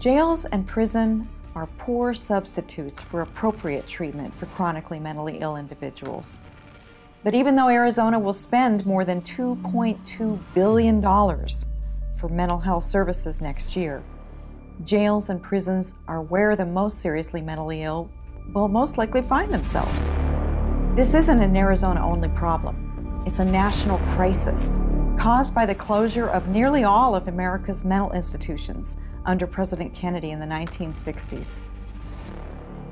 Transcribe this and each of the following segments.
Jails and prison are poor substitutes for appropriate treatment for chronically mentally ill individuals. But even though Arizona will spend more than $2.2 billion for mental health services next year, jails and prisons are where the most seriously mentally ill will most likely find themselves. This isn't an Arizona-only problem. It's a national crisis caused by the closure of nearly all of America's mental institutions under President Kennedy in the 1960s.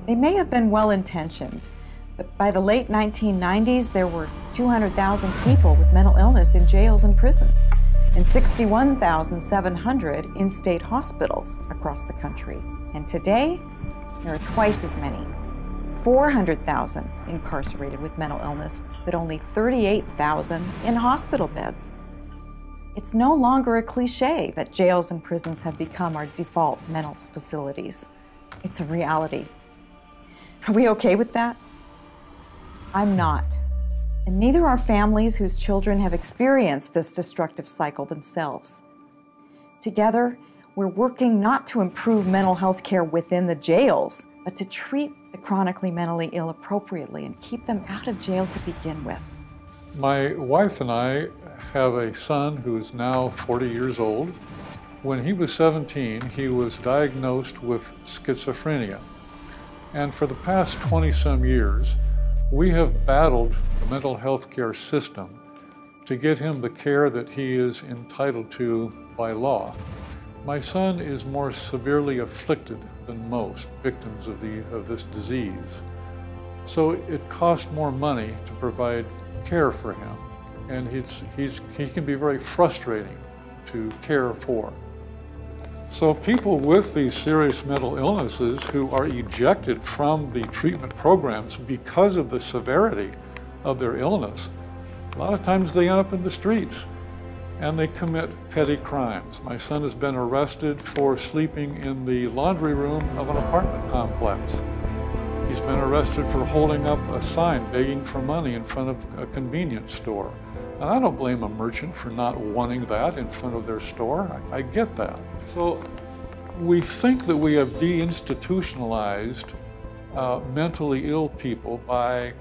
They may have been well-intentioned, but by the late 1990s, there were 200,000 people with mental illness in jails and prisons, and 61,700 in state hospitals across the country. And today, there are twice as many, 400,000 incarcerated with mental illness, but only 38,000 in hospital beds. It's no longer a cliche that jails and prisons have become our default mental facilities. It's a reality. Are we okay with that? I'm not. And neither are families whose children have experienced this destructive cycle themselves. Together, we're working not to improve mental health care within the jails, but to treat the chronically mentally ill appropriately and keep them out of jail to begin with. My wife and I have a son who is now 40 years old. When he was 17, he was diagnosed with schizophrenia. And for the past 20-some years, we have battled the mental health care system to get him the care that he is entitled to by law. My son is more severely afflicted than most victims of this disease. So it costs more money to provide care for him. And he can be very frustrating to care for. So people with these serious mental illnesses who are ejected from the treatment programs because of the severity of their illness, a lot of times they end up in the streets and they commit petty crimes. My son has been arrested for sleeping in the laundry room of an apartment complex. He's been arrested for holding up a sign begging for money in front of a convenience store. And I don't blame a merchant for not wanting that in front of their store. I get that. So we think that we have deinstitutionalized mentally ill people by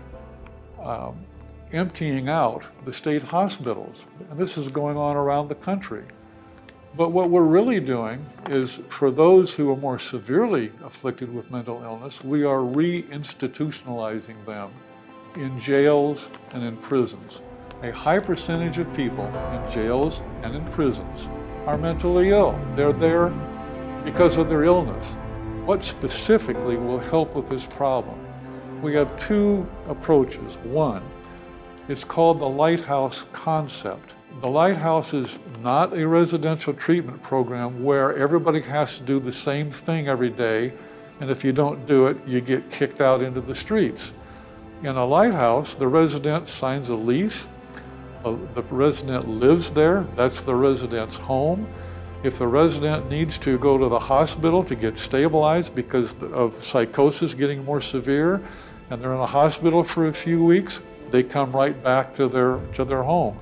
emptying out the state hospitals. And this is going on around the country. But what we're really doing is, for those who are more severely afflicted with mental illness, we are reinstitutionalizing them in jails and in prisons. A high percentage of people in jails and in prisons are mentally ill. They're there because of their illness. What specifically will help with this problem? We have two approaches. One, it's called the Lighthouse concept. The Lighthouse is not a residential treatment program where everybody has to do the same thing every day, and if you don't do it, you get kicked out into the streets. In a Lighthouse, the resident signs a lease. The resident lives there. That's the resident's home. If the resident needs to go to the hospital to get stabilized because of psychosis getting more severe, and they're in a hospital for a few weeks, they come right back to their home.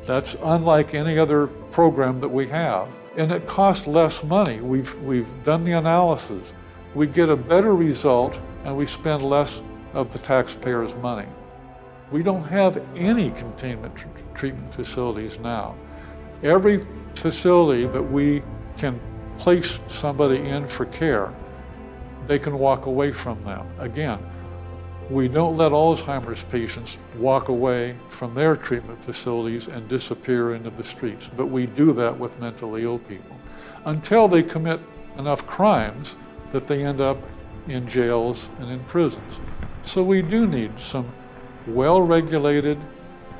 That's unlike any other program that we have. And it costs less money. We've done the analysis. We get a better result and we spend less of the taxpayers' money. We don't have any containment treatment facilities now. Every facility that we can place somebody in for care, they can walk away from them. Again, we don't let Alzheimer's patients walk away from their treatment facilities and disappear into the streets, but we do that with mentally ill people until they commit enough crimes that they end up in jails and in prisons. So we do need some well-regulated,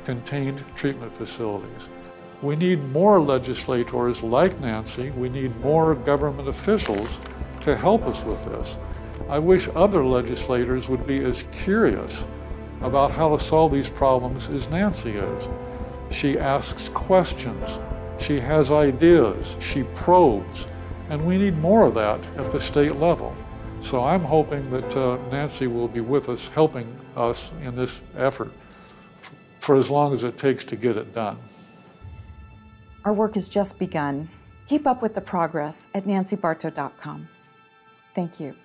contained treatment facilities. We need more legislators like Nancy. We need more government officials to help us with this. I wish other legislators would be as curious about how to solve these problems as Nancy is. She asks questions, she has ideas, she probes, and we need more of that at the state level. So I'm hoping that Nancy will be with us, helping us in this effort for as long as it takes to get it done. Our work has just begun, Keep up with the progress at nancybarto.com. Thank you.